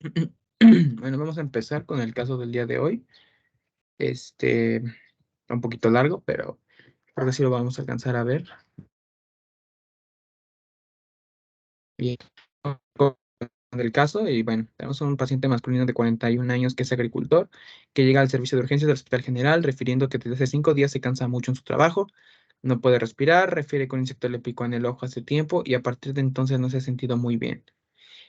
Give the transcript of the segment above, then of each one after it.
Bueno, vamos a empezar con el caso del día de hoy. Un poquito largo, pero creo que sí lo vamos a alcanzar a ver. Bien, con el caso, y bueno, tenemos un paciente masculino de 41 años que es agricultor, que llega al servicio de urgencias del Hospital General, refiriendo que desde hace 5 días se cansa mucho en su trabajo, no puede respirar, refiere que un insecto le picó en el ojo hace tiempo y a partir de entonces no se ha sentido muy bien.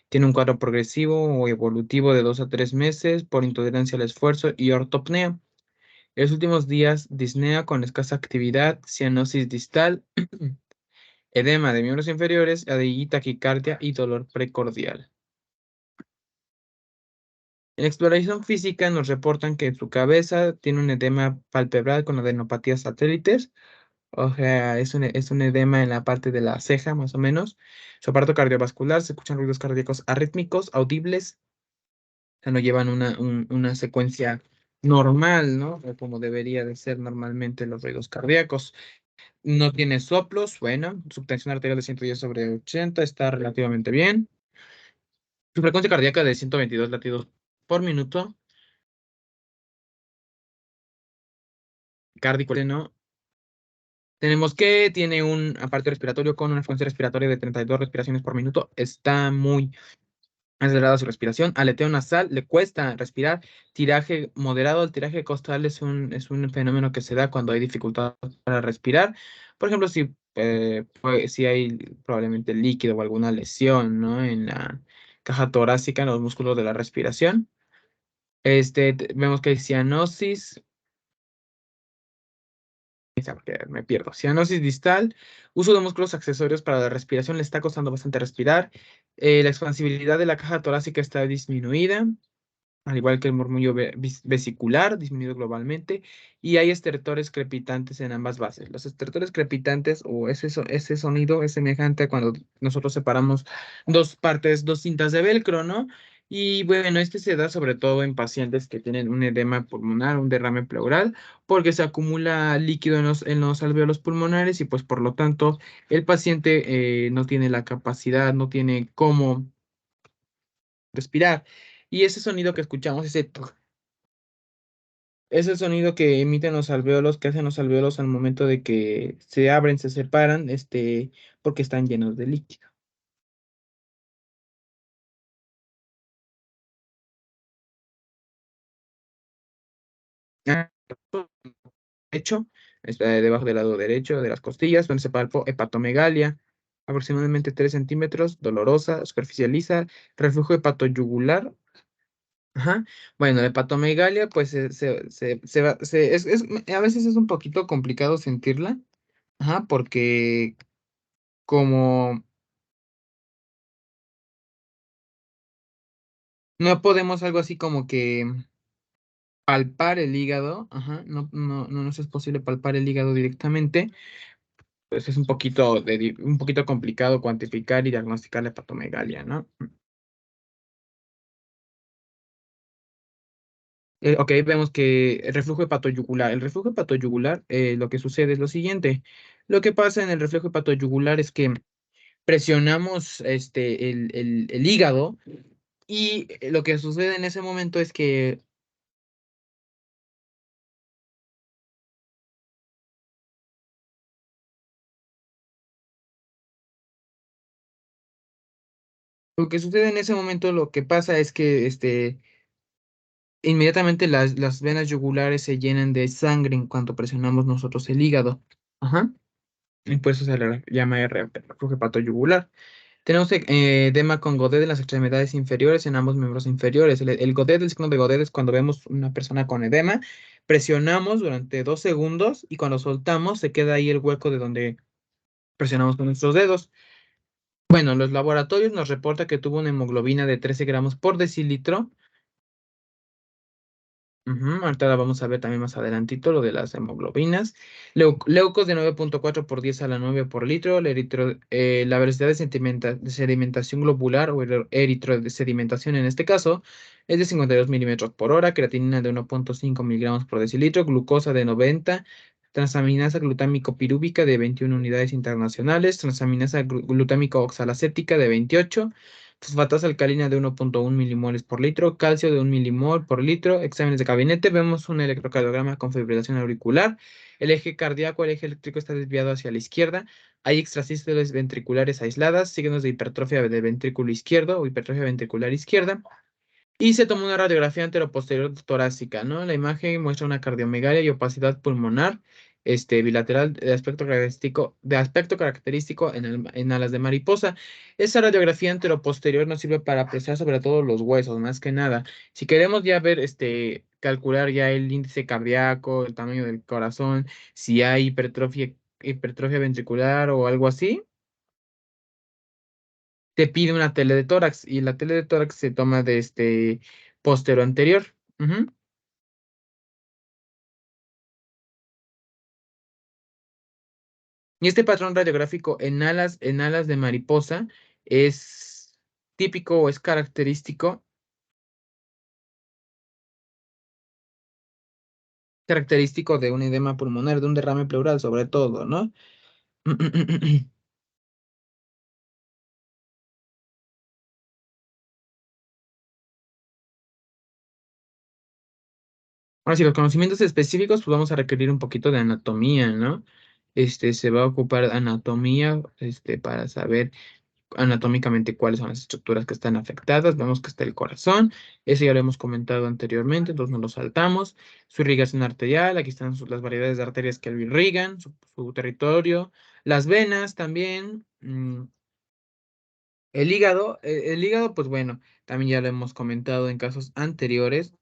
Tiene un cuadro progresivo o evolutivo de 2 a 3 meses por intolerancia al esfuerzo y ortopnea. En los últimos días, disnea con escasa actividad, cianosis distal, edema de miembros inferiores, y taquicardia y dolor precordial. En exploración física nos reportan que en su cabeza tiene un edema palpebral con adenopatías satélites, o sea, es un edema en la parte de la ceja, más o menos. Su aparato cardiovascular, se escuchan ruidos cardíacos arrítmicos, audibles, o sea, no llevan una secuencia normal, ¿no? O como debería de ser normalmente los ruidos cardíacos. No tiene soplos, bueno, su tensión arterial de 110/80 está relativamente bien. Su frecuencia cardíaca de 122 latidos por minuto. Cardíaco pleno. Tenemos que tiene un aparato respiratorio con una frecuencia respiratoria de 32 respiraciones por minuto. Está muy acelerada su respiración. Aleteo nasal, le cuesta respirar. Tiraje moderado. El tiraje costal es un fenómeno que se da cuando hay dificultad para respirar. Por ejemplo, si hay probablemente líquido o alguna lesión, ¿no? En la caja torácica, en los músculos de la respiración. Vemos que hay cianosis. Porque me pierdo. Cianosis distal. Uso de músculos accesorios para la respiración. Le está costando bastante respirar. La expansibilidad de la caja torácica está disminuida, al igual que el murmullo vesicular, disminuido globalmente, y hay estertores crepitantes en ambas bases. Los estertores crepitantes o ese sonido es semejante a cuando nosotros separamos dos partes, dos cintas de velcro, ¿no? Y bueno, este se da sobre todo en pacientes que tienen un edema pulmonar, un derrame pleural, porque se acumula líquido en los alvéolos pulmonares y pues por lo tanto el paciente no tiene la capacidad, no tiene cómo respirar. Y ese sonido que escuchamos, ese sonido que emiten los alvéolos, que hacen los alvéolos al momento de que se abren, se separan, porque están llenos de líquido. Ah, Derecho, está debajo del lado derecho de las costillas, donde se palpó hepatomegalia, aproximadamente 3 centímetros, dolorosa, superficial lisa, reflujo hepatoyugular. Ajá. Bueno, la hepatomegalia, pues a veces es un poquito complicado sentirla, ajá, porque como no podemos algo así como que palpar el hígado, ajá, no nos es posible palpar el hígado directamente, pues es un poquito complicado cuantificar y diagnosticar la hepatomegalia, ¿no? Ok, vemos que el reflujo hepatoyugular, lo que sucede es lo siguiente. Lo que pasa en el reflujo hepatoyugular es que presionamos el hígado y lo que sucede en ese momento es que lo que pasa es que inmediatamente las venas yugulares se llenan de sangre en cuanto presionamos nosotros el hígado. Ajá. Y por eso se le llama reflujo hepatoyugular. Tenemos edema con Godet en las extremidades inferiores en ambos miembros inferiores. El Godet, el signo de Godet es cuando vemos una persona con edema, presionamos durante 2 segundos y cuando soltamos se queda ahí el hueco de donde presionamos con nuestros dedos. Bueno, los laboratorios nos reporta que tuvo una hemoglobina de 13 gramos por decilitro. Ujú, ahorita la vamos a ver también más adelantito, lo de las hemoglobinas. Leucos de 9,4 por 10 a la 9 por litro. La velocidad de sedimentación globular o eritrosedimentación en este caso es de 52 milímetros por hora. Creatinina de 1,5 miligramos por decilitro. Glucosa de 90. Transaminasa glutámico pirúvica de 21 unidades internacionales. Transaminasa glutámico oxalacética de 28. fosfatasa alcalina de 1,1 milimoles por litro, calcio de 1 milimol por litro, exámenes de gabinete, vemos un electrocardiograma con fibrilación auricular, el eje cardíaco, el eje eléctrico está desviado hacia la izquierda, hay extrasístoles ventriculares aisladas, signos de hipertrofia del ventrículo izquierdo o hipertrofia ventricular izquierda, y se tomó una radiografía anteroposterior torácica, ¿no? La imagen muestra una cardiomegalia y opacidad pulmonar, bilateral de aspecto característico en alas de mariposa. Esa radiografía anteroposterior nos sirve para apreciar sobre todo los huesos, más que nada. Si queremos ya ver, calcular ya el índice cardíaco, el tamaño del corazón, si hay hipertrofia ventricular o algo así, te pide una tele de tórax y la tele de tórax se toma de postero anterior. Ujú. Y este patrón radiográfico en alas de mariposa es típico o es característico de un edema pulmonar, de un derrame pleural sobre todo, ¿no? Ahora sí, los conocimientos específicos, pues vamos a requerir un poquito de anatomía, ¿no? Se va a ocupar anatomía, para saber anatómicamente cuáles son las estructuras que están afectadas. Vemos que está el corazón, eso ya lo hemos comentado anteriormente, entonces no lo saltamos. Su irrigación arterial, aquí están las variedades de arterias que lo irrigan, su territorio, las venas también, el hígado, pues bueno, también ya lo hemos comentado en casos anteriores.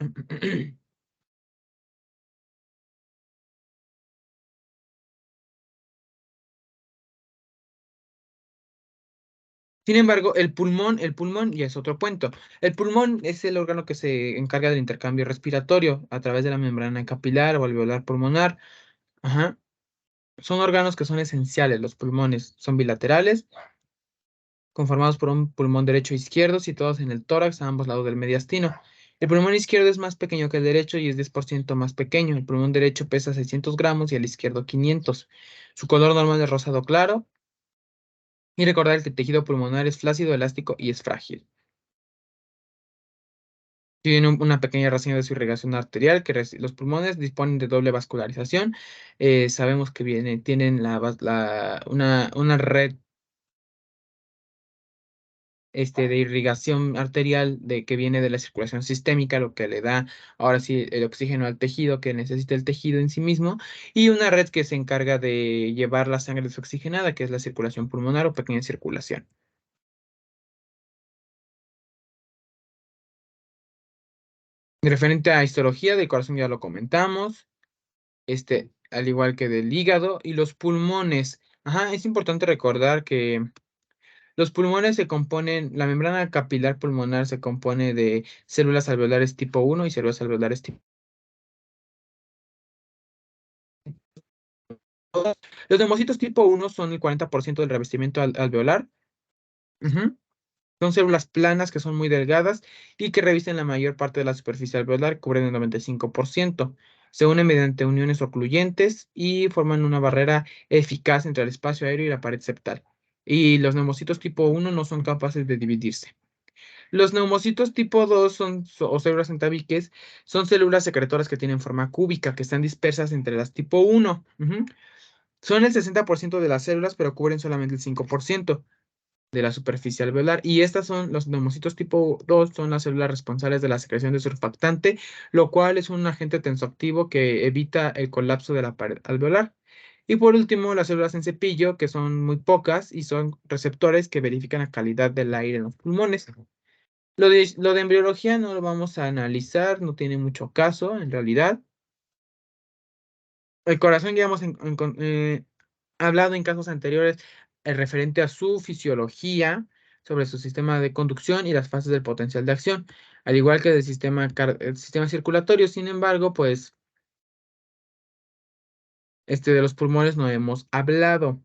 Sin embargo, el pulmón ya es otro cuento. El pulmón es el órgano que se encarga del intercambio respiratorio a través de la membrana capilar o alveolar pulmonar. Ajá. Son órganos que son esenciales. Los pulmones son bilaterales, conformados por un pulmón derecho e izquierdo, situados en el tórax a ambos lados del mediastino. El pulmón izquierdo es más pequeño que el derecho y es 10% más pequeño. El pulmón derecho pesa 600 gramos y el izquierdo 500. Su color normal es rosado claro. Y recordar que el tejido pulmonar es flácido, elástico y es frágil. Tiene una pequeña reseña de su irrigación arterial, que los pulmones disponen de doble vascularización. Sabemos que tienen una red de irrigación arterial que viene de la circulación sistémica, lo que le da ahora sí el oxígeno al tejido que necesita el tejido en sí mismo, y una red que se encarga de llevar la sangre desoxigenada, que es la circulación pulmonar o pequeña circulación. Referente a histología del corazón ya lo comentamos, al igual que del hígado y los pulmones. Ajá, es importante recordar que los pulmones la membrana capilar pulmonar se compone de células alveolares tipo 1 y células alveolares tipo 2. Los neumocitos tipo 1 son el 40% del revestimiento alveolar. Ujú. Son células planas que son muy delgadas y que revisten la mayor parte de la superficie alveolar, cubren el 95%. Se unen mediante uniones ocluyentes y forman una barrera eficaz entre el espacio aéreo y la pared septal. Y los neumocitos tipo 1 no son capaces de dividirse. Los neumocitos tipo 2 o células en tabiques son células secretoras que tienen forma cúbica, que están dispersas entre las tipo 1. Ujú. Son el 60% de las células, pero cubren solamente el 5% de la superficie alveolar. Y los neumocitos tipo 2 son las células responsables de la secreción de surfactante, lo cual es un agente tensoactivo que evita el colapso de la pared alveolar. Y por último, las células en cepillo, que son muy pocas y son receptores que verifican la calidad del aire en los pulmones. Lo de embriología no lo vamos a analizar, no tiene mucho caso en realidad. El corazón ya hemos hablado en casos anteriores referente a su fisiología, sobre su sistema de conducción y las fases del potencial de acción, al igual que el sistema circulatorio. Sin embargo, pues de los pulmones no hemos hablado.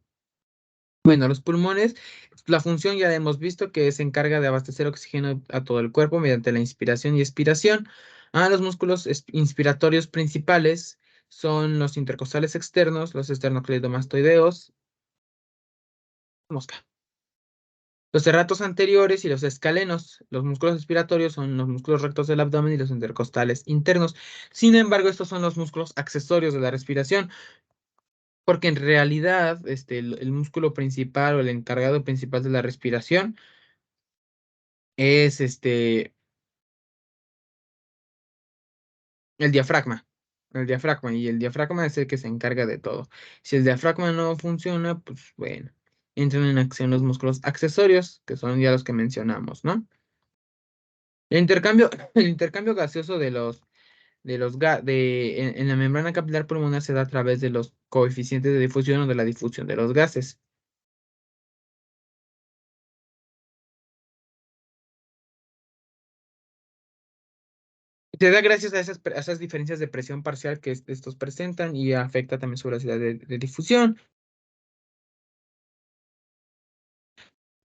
Bueno, los pulmones, la función ya hemos visto que se encarga de abastecer oxígeno a todo el cuerpo mediante la inspiración y expiración. Los músculos inspiratorios principales son los intercostales externos, los esternocleidomastoideos, mosca, Los serratos anteriores y los escalenos, los músculos respiratorios son los músculos rectos del abdomen y los intercostales internos. Sin embargo, estos son los músculos accesorios de la respiración, porque en realidad el músculo principal o el encargado principal de la respiración es el diafragma. El diafragma, y el diafragma es el que se encarga de todo. Si el diafragma no funciona, pues bueno, entran en acción los músculos accesorios, que son ya los que mencionamos, ¿no? El intercambio, el intercambio gaseoso en la membrana capilar pulmonar se da a través de los coeficientes de difusión o de la difusión de los gases. Se da gracias a a esas diferencias de presión parcial que estos presentan y afecta también su velocidad de difusión.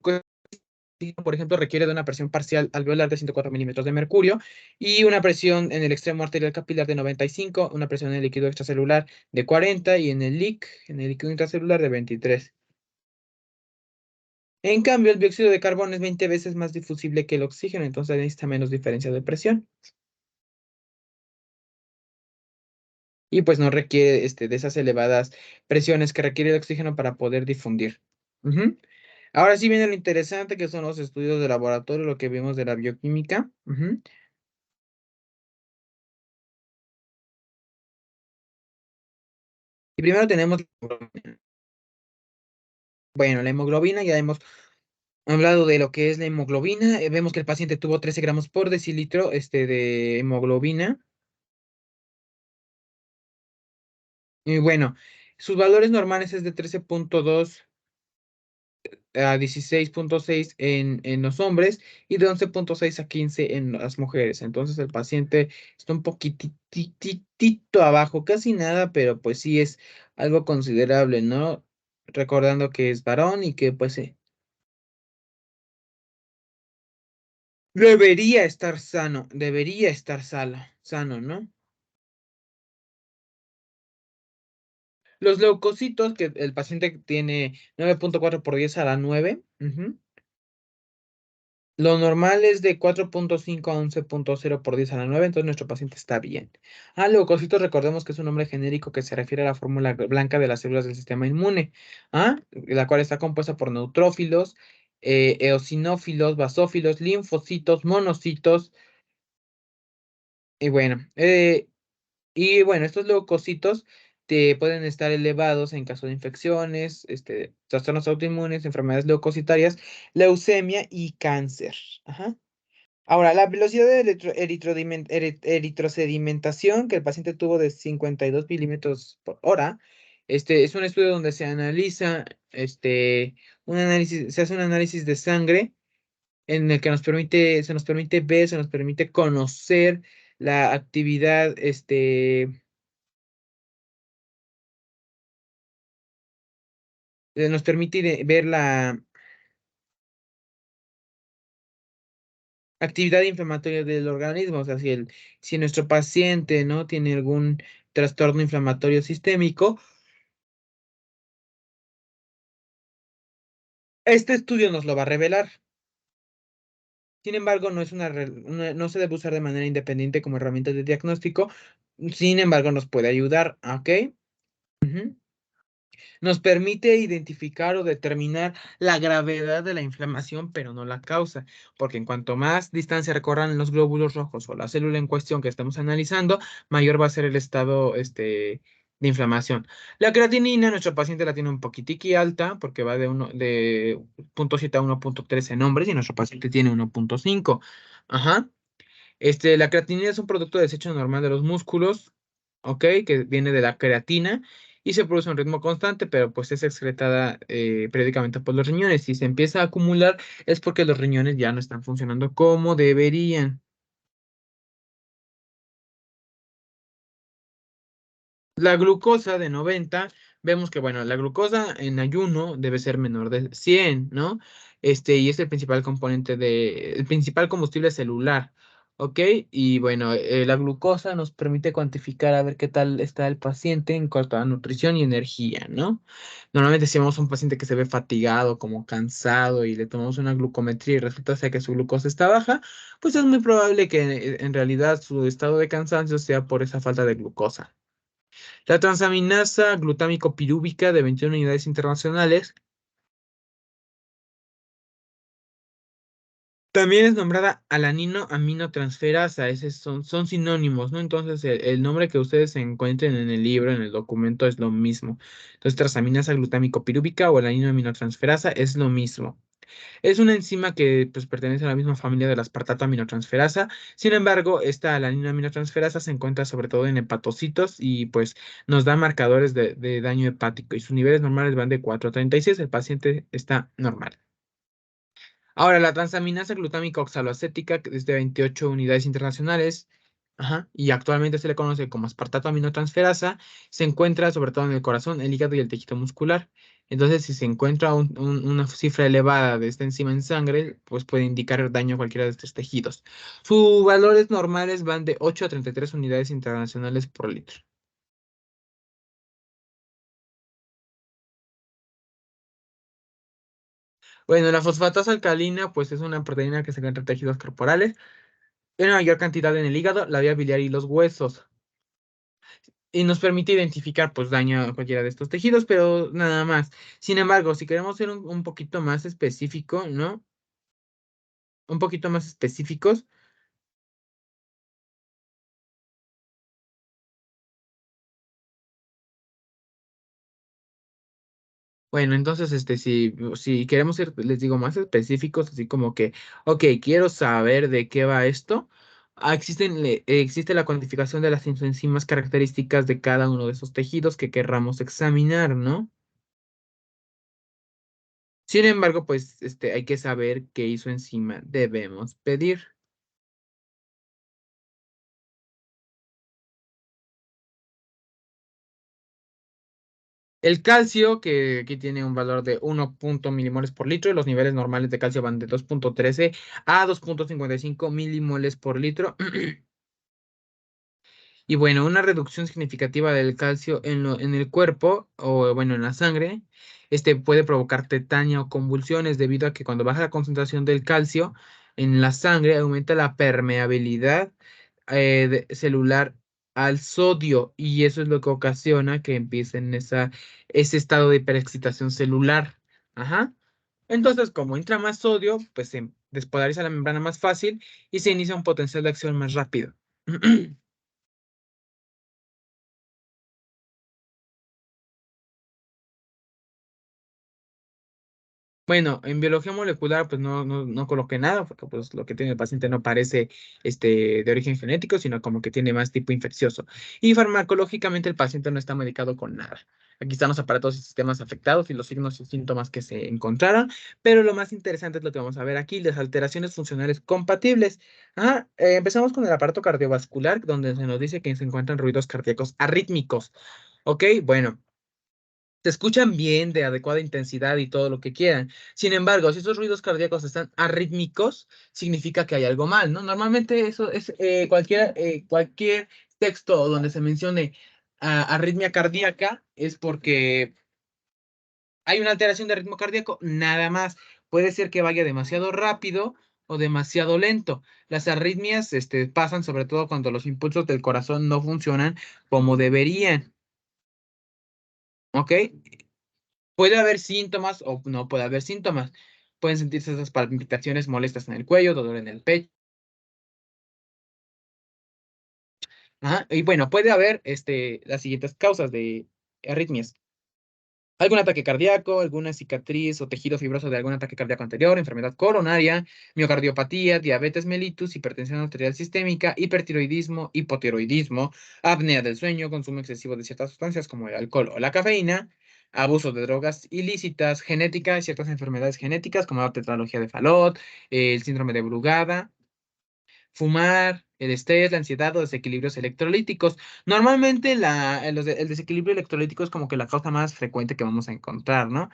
Por ejemplo, requiere de una presión parcial alveolar de 104 milímetros de mercurio y una presión en el extremo arterial capilar de 95, una presión en el líquido extracelular de 40 y en el LIC, en el líquido intracelular de 23. En cambio, el dióxido de carbono es 20 veces más difusible que el oxígeno, entonces necesita menos diferencia de presión y pues no requiere de esas elevadas presiones que requiere el oxígeno para poder difundir. Ujú. Ahora sí viene lo interesante que son los estudios de laboratorio, lo que vimos de la bioquímica. Ujú. Y primero tenemos, bueno, la hemoglobina, ya hemos hablado de lo que es la hemoglobina. Vemos que el paciente tuvo 13 gramos por decilitro de hemoglobina. Y bueno, sus valores normales es de 13,2 a 16,6 en los hombres y de 11,6 a 15 en las mujeres. Entonces el paciente está un poquitito abajo, casi nada, pero pues sí es algo considerable, ¿no? Recordando que es varón y que pues debería estar sano, ¿no? Los leucocitos, que el paciente tiene 9,4 por 10 a la 9. Lo normal es de 4,5 a 11,0 por 10 a la 9, entonces nuestro paciente está bien. Leucocitos, recordemos que es un nombre genérico que se refiere a la fórmula blanca de las células del sistema inmune, la cual está compuesta por neutrófilos, eosinófilos, basófilos, linfocitos, monocitos, y bueno, estos leucocitos te pueden estar elevados en caso de infecciones, trastornos autoinmunes, enfermedades leucocitarias, leucemia y cáncer. Ajá. Ahora, la velocidad de eritrosedimentación que el paciente tuvo de 52 milímetros por hora, es un estudio donde se analiza, se hace un análisis de sangre en el que se nos permite ver, se nos permite conocer la actividad, nos permite ver la actividad inflamatoria del organismo, o sea, si nuestro paciente, ¿no? Tiene algún trastorno inflamatorio sistémico, este estudio nos lo va a revelar. Sin embargo, no se debe usar de manera independiente como herramienta de diagnóstico. Sin embargo, nos puede ayudar, ¿ok? Ujú. Nos permite identificar o determinar la gravedad de la inflamación, pero no la causa, porque en cuanto más distancia recorran los glóbulos rojos o la célula en cuestión que estamos analizando, mayor va a ser el estado de inflamación. La creatinina, nuestro paciente la tiene un poquitiqui alta, porque va de 0,7 a 1,3 en hombres y nuestro paciente tiene 1,5. Ajá. La creatinina es un producto de desecho normal de los músculos, ¿ok? Que viene de la creatina y se produce a un ritmo constante, pero pues es excretada periódicamente por los riñones. Si se empieza a acumular es porque los riñones ya no están funcionando como deberían. La glucosa de 90, vemos que, bueno, la glucosa en ayuno debe ser menor de 100, ¿no? Y es el principal componente el principal combustible celular. ¿Ok? Y bueno, la glucosa nos permite cuantificar a ver qué tal está el paciente en cuanto a nutrición y energía, ¿no? Normalmente si vemos a un paciente que se ve fatigado, como cansado, y le tomamos una glucometría y resulta ser que su glucosa está baja, pues es muy probable que en realidad su estado de cansancio sea por esa falta de glucosa. La transaminasa glutámico pirúvica de 21 unidades internacionales también es nombrada alanino aminotransferasa, son sinónimos, ¿no? Entonces, el nombre que ustedes encuentren en el libro, en el documento, es lo mismo. Entonces, transaminasa glutámico pirúvica o alanino aminotransferasa es lo mismo. Es una enzima que pues, pertenece a la misma familia de la aspartato aminotransferasa. Sin embargo, esta alanina aminotransferasa se encuentra sobre todo en hepatocitos y pues nos da marcadores de daño hepático y sus niveles normales van de 4 a 36. El paciente está normal. Ahora, la transaminasa glutámica oxaloacética, que es de 28 unidades internacionales, ajá, y actualmente se le conoce como aspartato aminotransferasa, se encuentra sobre todo en el corazón, el hígado y el tejido muscular. Entonces, si se encuentra una cifra elevada de esta enzima en sangre, pues puede indicar daño a cualquiera de estos tejidos. Sus valores normales van de 8 a 33 unidades internacionales por litro. Bueno, la fosfatasa alcalina, pues es una proteína que se encuentra en tejidos corporales en mayor cantidad en el hígado, la vía biliar y los huesos. Y nos permite identificar pues daño a cualquiera de estos tejidos, pero nada más. Sin embargo, si queremos ser un poquito más específico, ¿no? Un poquito más específicos. Bueno, entonces, si queremos ser, les digo, más específicos, así como que, ok, quiero saber de qué va esto. Existe la cuantificación de las enzimas características de cada uno de esos tejidos que querramos examinar, ¿no? Sin embargo, pues, hay que saber qué isoenzima debemos pedir. El calcio, que aquí tiene un valor de 1 milimoles por litro, y los niveles normales de calcio van de 2,13 a 2,55 milimoles por litro. Y bueno, una reducción significativa del calcio en el cuerpo, o bueno, en la sangre, puede provocar tetania o convulsiones debido a que cuando baja la concentración del calcio en la sangre, aumenta la permeabilidad celular al sodio, y eso es lo que ocasiona que empiece en ese estado de hiperexcitación celular. Ajá. Entonces, como entra más sodio, pues se despolariza la membrana más fácil y se inicia un potencial de acción más rápido. Bueno, en biología molecular, pues no coloqué nada, porque pues lo que tiene el paciente no parece de origen genético, sino como que tiene más tipo infeccioso. Y farmacológicamente el paciente no está medicado con nada. Aquí están los aparatos y sistemas afectados y los signos y síntomas que se encontraron, pero lo más interesante es lo que vamos a ver aquí, las alteraciones funcionales compatibles. Ajá, empezamos con el aparato cardiovascular, donde se nos dice que se encuentran ruidos cardíacos arrítmicos. Ok, bueno. Se escuchan bien, de adecuada intensidad y todo lo que quieran. Sin embargo, si esos ruidos cardíacos están arrítmicos, significa que hay algo mal, ¿no? Normalmente eso es cualquier texto donde se mencione arritmia cardíaca es porque hay una alteración de ritmo cardíaco, nada más. Puede ser que vaya demasiado rápido o demasiado lento. Las arritmias, pasan sobre todo cuando los impulsos del corazón no funcionan como deberían, ¿ok? Puede haber síntomas o no puede haber síntomas. Pueden sentirse esas palpitaciones molestas en el cuello, dolor en el pecho. Ajá. Y bueno, puede haber las siguientes causas de arritmias. Algún ataque cardíaco, alguna cicatriz o tejido fibroso de algún ataque cardíaco anterior, enfermedad coronaria, miocardiopatía, diabetes mellitus, hipertensión arterial sistémica, hipertiroidismo, hipotiroidismo, apnea del sueño, consumo excesivo de ciertas sustancias como el alcohol o la cafeína, abuso de drogas ilícitas, genética, ciertas enfermedades genéticas como la tetralogía de Fallot, el síndrome de Brugada, fumar, el estrés, la ansiedad o desequilibrios electrolíticos. Normalmente el desequilibrio electrolítico es como que la causa más frecuente que vamos a encontrar, ¿no?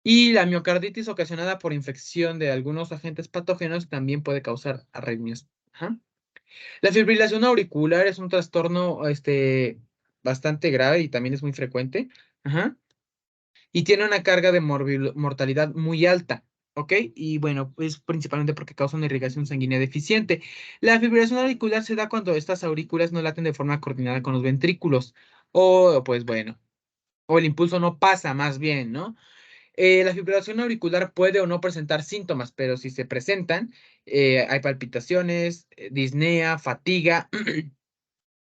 Y la miocarditis ocasionada por infección de algunos agentes patógenos también puede causar arritmias. Ajá. La fibrilación auricular es un trastorno bastante grave y también es muy frecuente. Ajá. Y tiene una carga de mortalidad muy alta. ¿Ok? Y bueno, es principalmente porque causa una irrigación sanguínea deficiente. La fibrilación auricular se da cuando estas aurículas no laten de forma coordinada con los ventrículos. O, pues bueno, o el impulso no pasa más bien, ¿no? La fibrilación auricular puede o no presentar síntomas, pero si se presentan, hay palpitaciones, disnea, fatiga,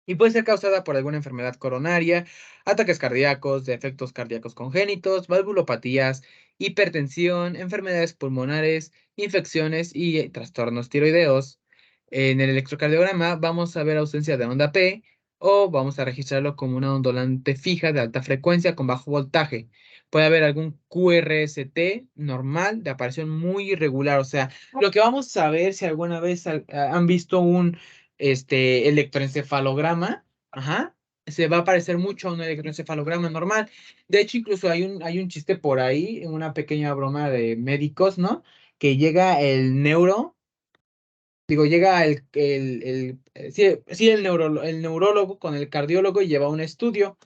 y puede ser causada por alguna enfermedad coronaria, ataques cardíacos, defectos cardíacos congénitos, valvulopatías, hipertensión, enfermedades pulmonares, infecciones y trastornos tiroideos. En el electrocardiograma vamos a ver ausencia de onda P o vamos a registrarlo como una ondulante fija de alta frecuencia con bajo voltaje. Puede haber algún QRST normal de aparición muy irregular. O sea, lo que vamos a ver si alguna vez han visto un electroencefalograma, ajá, se va a parecer mucho a un electroencefalograma normal. De hecho, incluso hay un chiste por ahí, una pequeña broma de médicos, ¿no? Que llega el neuro, digo, llega sí, el neurólogo con el cardiólogo y lleva un estudio.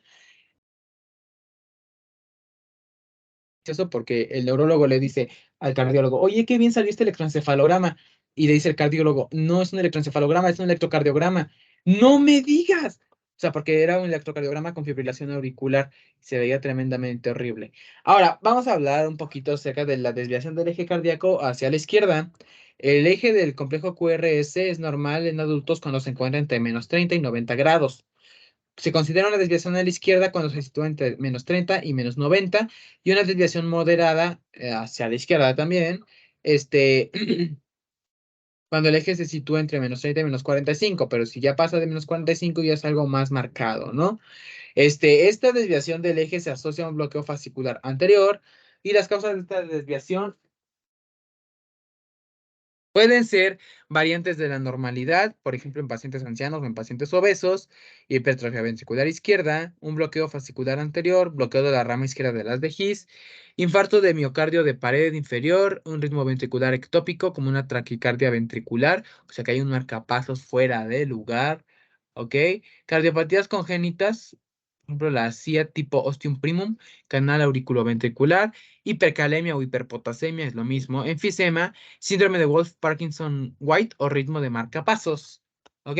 Eso porque el neurólogo le dice al cardiólogo, oye, qué bien salió este electroencefalograma. Y le dice el cardiólogo, no es un electroencefalograma, es un electrocardiograma. ¡No me digas! O sea, porque era un electrocardiograma con fibrilación auricular. Se veía tremendamente horrible. Ahora, vamos a hablar un poquito acerca de la desviación del eje cardíaco hacia la izquierda. El eje del complejo QRS es normal en adultos cuando se encuentra entre -30 y 90 grados. Se considera una desviación a la izquierda cuando se sitúa entre -30 y -90 y una desviación moderada hacia la izquierda también, este, cuando el eje se sitúa entre -30 y -45, pero si ya pasa de -45 ya es algo más marcado, ¿no? Esta desviación del eje se asocia a un bloqueo fascicular anterior y las causas de esta desviación pueden ser variantes de la normalidad, por ejemplo, en pacientes ancianos o en pacientes obesos, hipertrofia ventricular izquierda, un bloqueo fascicular anterior, bloqueo de la rama izquierda de las de His, infarto de miocardio de pared inferior, un ritmo ventricular ectópico como una taquicardia ventricular, o sea que hay un marcapasos fuera de lugar, ¿ok? Cardiopatías congénitas, por ejemplo, la CIA tipo ostium primum, canal auriculoventricular, hipercalemia o hiperpotasemia es lo mismo, enfisema, síndrome de Wolff-Parkinson-White o ritmo de marcapasos. ¿Ok?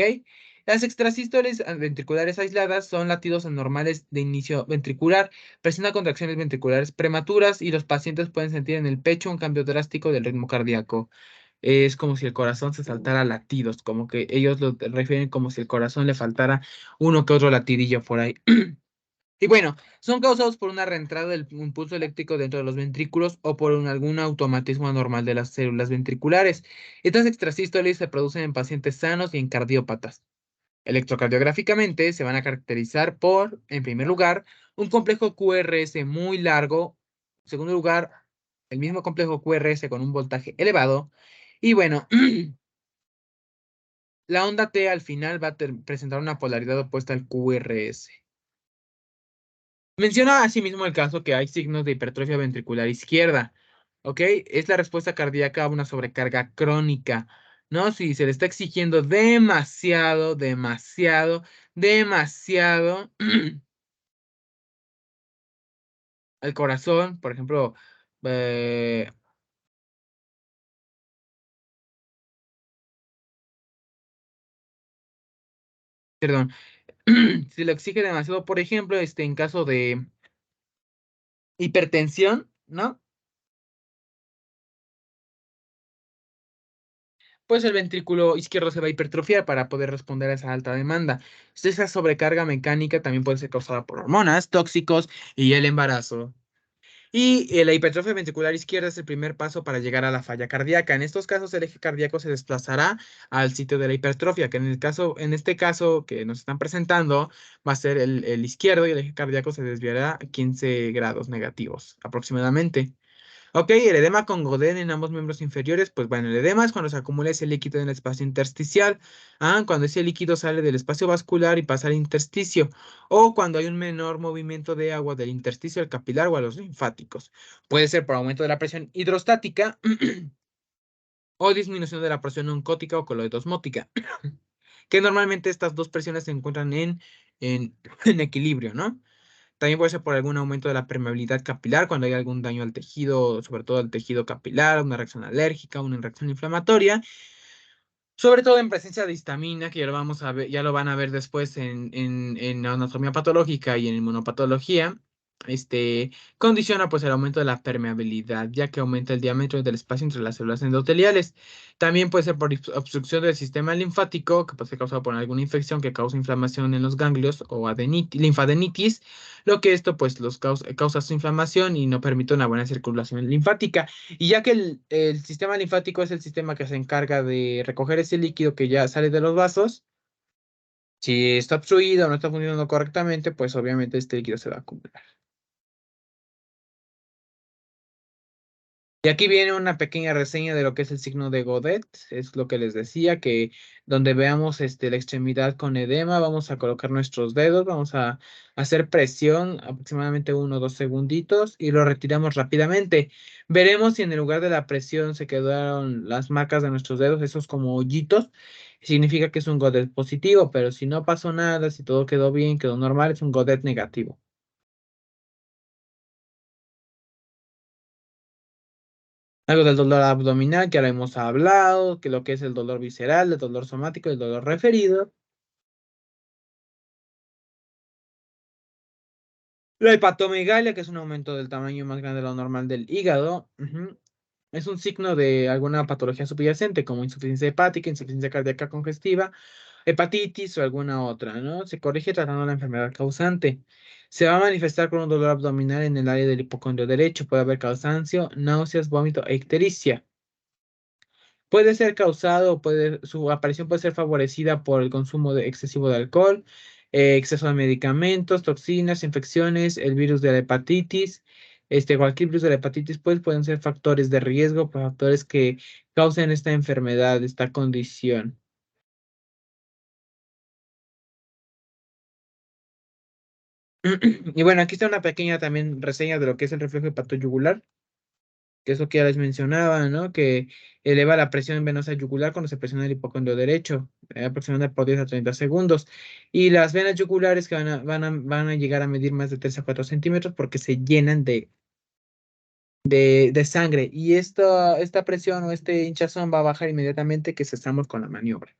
Las extrasístoles ventriculares aisladas son latidos anormales de inicio ventricular, presentan contracciones ventriculares prematuras y los pacientes pueden sentir en el pecho un cambio drástico del ritmo cardíaco. Es como si el corazón se saltara latidos, como que ellos lo refieren como si el corazón le faltara uno que otro latidillo por ahí. Y bueno, son causados por una reentrada del impulso eléctrico dentro de los ventrículos o por algún automatismo anormal de las células ventriculares. Estas extrasístoles se producen en pacientes sanos y en cardiópatas. Electrocardiográficamente se van a caracterizar por, en primer lugar, un complejo QRS muy largo. En segundo lugar, el mismo complejo QRS con un voltaje elevado. Y bueno, la onda T al final va a presentar una polaridad opuesta al QRS. Menciona asimismo el caso que hay signos de hipertrofia ventricular izquierda, ¿ok? Es la respuesta cardíaca a una sobrecarga crónica, ¿no? Si se le está exigiendo demasiado, demasiado, demasiado al corazón, por ejemplo, eh, perdón, si le exige demasiado, por ejemplo, en caso de hipertensión, ¿no? Pues el ventrículo izquierdo se va a hipertrofiar para poder responder a esa alta demanda. Esa sobrecarga mecánica también puede ser causada por hormonas, tóxicos y el embarazo. Y la hipertrofia ventricular izquierda es el primer paso para llegar a la falla cardíaca. En estos casos, el eje cardíaco se desplazará al sitio de la hipertrofia, que en este caso que nos están presentando, va a ser el izquierdo y el eje cardíaco se desviará a 15 grados negativos aproximadamente. Ok, el edema con Godén en ambos miembros inferiores, pues bueno, el edema es cuando se acumula ese líquido en el espacio intersticial, cuando ese líquido sale del espacio vascular y pasa al intersticio, o cuando hay un menor movimiento de agua del intersticio al capilar o a los linfáticos. Puede ser por aumento de la presión hidrostática o disminución de la presión oncótica o coloidosmótica, que normalmente estas dos presiones se encuentran en equilibrio, ¿no? También puede ser por algún aumento de la permeabilidad capilar cuando hay algún daño al tejido, sobre todo al tejido capilar, una reacción alérgica, una reacción inflamatoria, sobre todo en presencia de histamina, que ya lo vamos a ver, ya lo van a ver después en anatomía patológica y en inmunopatología. Condiciona pues el aumento de la permeabilidad, ya que aumenta el diámetro del espacio entre las células endoteliales. También puede ser por obstrucción del sistema linfático, que puede ser causado por alguna infección que causa inflamación en los ganglios o linfadenitis, lo que esto pues causa su inflamación y no permite una buena circulación linfática. Y ya que el sistema linfático es el sistema que se encarga de recoger ese líquido que ya sale de los vasos, si está obstruido o no está funcionando correctamente, pues obviamente este líquido se va a acumular. Y aquí viene una pequeña reseña de lo que es el signo de Godet, es lo que les decía, que donde veamos la extremidad con edema, vamos a colocar nuestros dedos, vamos a hacer presión aproximadamente 1 o 2 segunditos y lo retiramos rápidamente. Veremos si en el lugar de la presión se quedaron las marcas de nuestros dedos, esos como hoyitos, significa que es un Godet positivo, pero si no pasó nada, si todo quedó bien, quedó normal, es un Godet negativo. Algo del dolor abdominal, que ahora hemos hablado, que lo que es el dolor visceral, el dolor somático, el dolor referido. La hepatomegalia, que es un aumento del tamaño más grande de lo normal del hígado. Es un signo de alguna patología subyacente, como insuficiencia hepática, insuficiencia cardíaca congestiva, hepatitis o alguna otra, ¿no? Se corrige tratando la enfermedad causante. Se va a manifestar con un dolor abdominal en el área del hipocondrio derecho. Puede haber cansancio, náuseas, vómito e ictericia. Puede ser causado, su aparición puede ser favorecida por el consumo excesivo de alcohol, exceso de medicamentos, toxinas, infecciones, el virus de la hepatitis, cualquier virus de la hepatitis, pues pueden ser factores de riesgo, factores que causen esta enfermedad, esta condición. Y bueno, aquí está una pequeña también reseña de lo que es el reflejo hepatoyugular, que es lo que ya les mencionaba, ¿no? Que eleva la presión venosa yugular cuando se presiona el hipocondrio derecho, aproximadamente por 10 a 30 segundos. Y las venas yugulares que van a llegar a medir más de 3 a 4 centímetros porque se llenan de sangre. Y esta presión o este hinchazón va a bajar inmediatamente que cesamos con la maniobra.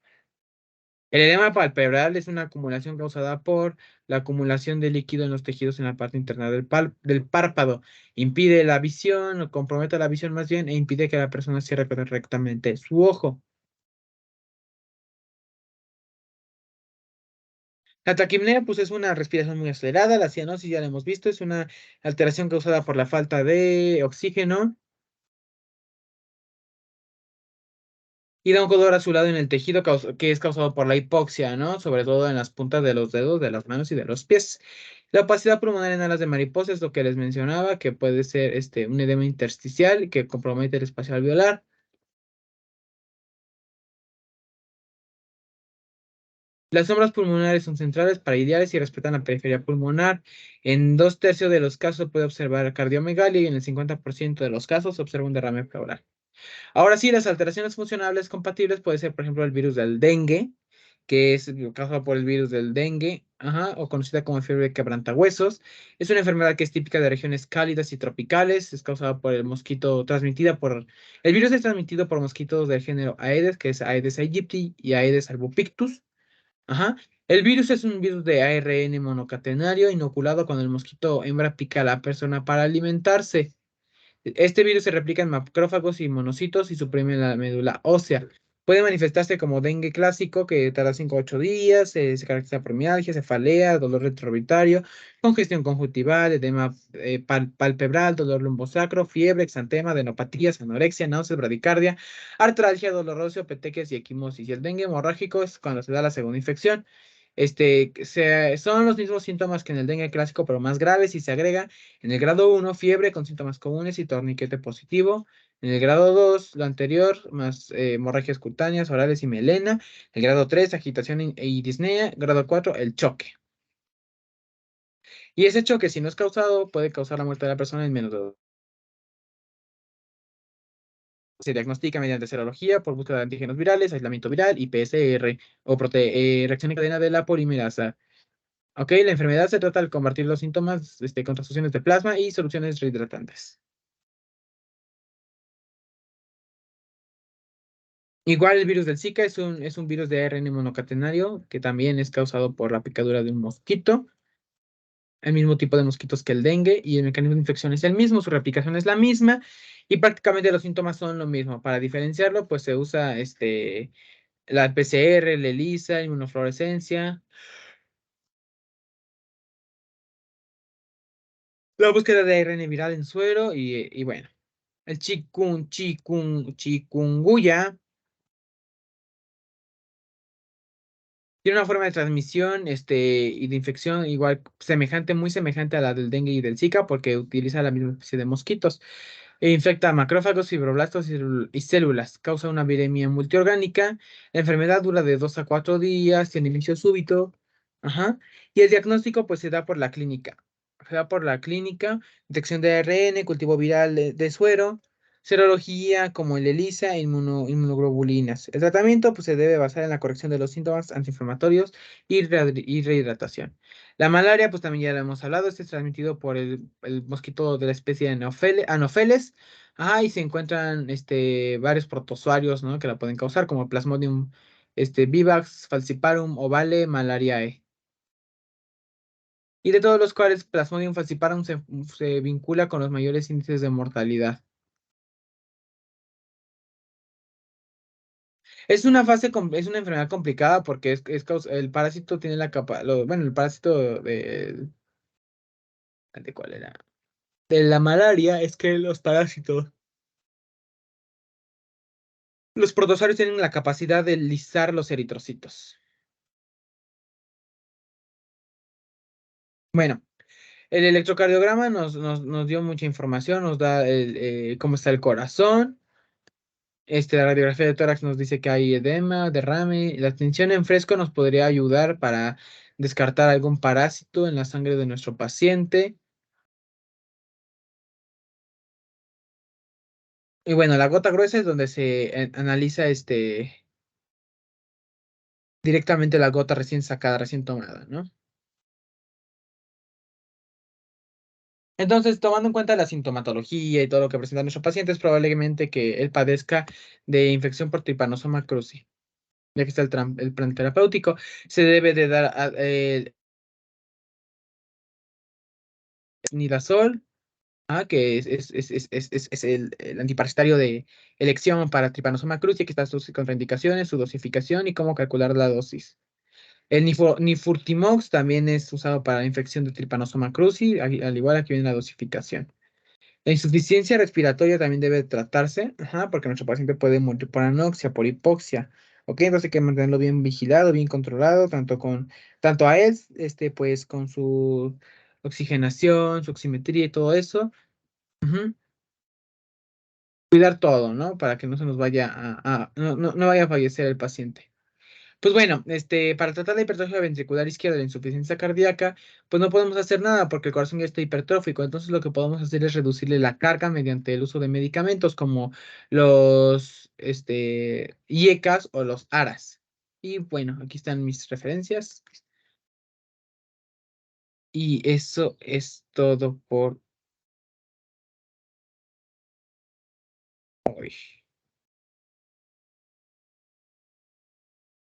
El edema palpebral es una acumulación causada por la acumulación de líquido en los tejidos en la parte interna del párpado. Impide la visión, o compromete la visión más bien, e impide que la persona cierre correctamente su ojo. La taquipnea, pues es una respiración muy acelerada. La cianosis, ya la hemos visto, es una alteración causada por la falta de oxígeno. Y da un color azulado en el tejido que es causado por la hipoxia, ¿no? Sobre todo en las puntas de los dedos, de las manos y de los pies. La opacidad pulmonar en alas de mariposa es lo que les mencionaba, que puede ser un edema intersticial que compromete el espacio alveolar. Las sombras pulmonares son centrales, paraidiales y respetan la periferia pulmonar. En 2/3 de los casos puede observar cardiomegalia y en el 50% de los casos se observa un derrame pleural. Ahora sí, las alteraciones funcionales compatibles puede ser, por ejemplo, el virus del dengue, que es causado por el virus del dengue, o conocida como fiebre quebrantahuesos. Es una enfermedad que es típica de regiones cálidas y tropicales. Es causada por el mosquito, el virus es transmitido por mosquitos del género Aedes, que es Aedes aegypti y Aedes albopictus. Ajá. El virus es un virus de ARN monocatenario inoculado cuando el mosquito hembra pica a la persona para alimentarse. Este virus se replica en macrófagos y monocitos y suprime la médula ósea. Puede manifestarse como dengue clásico, que tarda 5 a 8 días, se caracteriza por mialgia, cefalea, dolor retroorbital, congestión conjuntival, edema palpebral, dolor lumbosacro, fiebre, exantema, adenopatías, anorexia, náuseas, bradicardia, artralgia, dolor óseo, petequias y equimosis. Y el dengue hemorrágico es cuando se da la segunda infección. Son los mismos síntomas que en el dengue clásico, pero más graves y se agrega en el grado 1 fiebre con síntomas comunes y torniquete positivo. En el grado 2 lo anterior, más hemorragias cutáneas, orales y melena. El grado 3 agitación y disnea. Grado 4 el choque. Y ese choque, si no es causado, puede causar la muerte de la persona en menos de 2. Se diagnostica mediante serología por búsqueda de antígenos virales, aislamiento viral y PCR o reacción en cadena de la polimerasa. Ok, la enfermedad se trata al combatir los síntomas con transfusiones de plasma y soluciones rehidratantes. Igual el virus del Zika es un virus de ARN monocatenario que también es causado por la picadura de un mosquito, el mismo tipo de mosquitos que el dengue, y el mecanismo de infección es el mismo, su replicación es la misma, y prácticamente los síntomas son lo mismo. Para diferenciarlo, pues se usa la PCR, la ELISA, inmunofluorescencia, la búsqueda de ARN viral en suero, y bueno, el chikungunya tiene una forma de transmisión y de infección igual semejante, muy semejante a la del dengue y del Zika, porque utiliza la misma especie de mosquitos. Infecta macrófagos, fibroblastos y células. Causa una viremia multiorgánica. La enfermedad dura de 2 a 4 días, tiene inicio súbito. Ajá. Y el diagnóstico pues se da por la clínica. Se da por la clínica, detección de ARN, cultivo viral de suero, serología como el ELISA, inmunoglobulinas. El tratamiento pues se debe basar en la corrección de los síntomas antiinflamatorios y rehidratación. La malaria, pues también ya lo hemos hablado, este es transmitido por el mosquito de la especie de Anopheles. Ajá, y se encuentran varios protozoarios, ¿no? Que la pueden causar, como Plasmodium vivax, falciparum, ovale, malariae. Y de todos los cuales Plasmodium falciparum se vincula con los mayores índices de mortalidad. Es una enfermedad complicada porque el parásito tiene la capa, bueno, el parásito ¿de cuál era? De la malaria es que los protozoarios tienen la capacidad de lisar los eritrocitos. Bueno, el electrocardiograma nos dio mucha información, nos da cómo está el corazón. La radiografía de tórax nos dice que hay edema, derrame. La tensión en fresco nos podría ayudar para descartar algún parásito en la sangre de nuestro paciente. Y bueno, la gota gruesa es donde se analiza directamente la gota recién sacada, recién tomada, ¿no? Entonces, tomando en cuenta la sintomatología y todo lo que presenta nuestro paciente, es probablemente que él padezca de infección por Trypanosoma cruzi, ya que está el plan terapéutico. Se debe de dar nidazol, que es el antiparasitario de elección para Trypanosoma cruzi, que está sus contraindicaciones, su dosificación y cómo calcular la dosis. El nifurtimox también es usado para la infección de Trypanosoma cruzi, al igual que viene la dosificación. La insuficiencia respiratoria también debe tratarse, ajá, porque nuestro paciente puede morir por anoxia, por hipoxia. ¿Ok? Entonces hay que mantenerlo bien vigilado, bien controlado, tanto a él, pues con su oxigenación, su oximetría y todo eso. Ujú. Cuidar todo, ¿no? Para que no se nos vaya no vaya a fallecer el paciente. Pues bueno, para tratar la hipertrofia ventricular izquierda y la insuficiencia cardíaca, pues no podemos hacer nada porque el corazón ya está hipertrófico. Entonces lo que podemos hacer es reducirle la carga mediante el uso de medicamentos como los IECAS o los ARAS. Y bueno, aquí están mis referencias. Y eso es todo por hoy.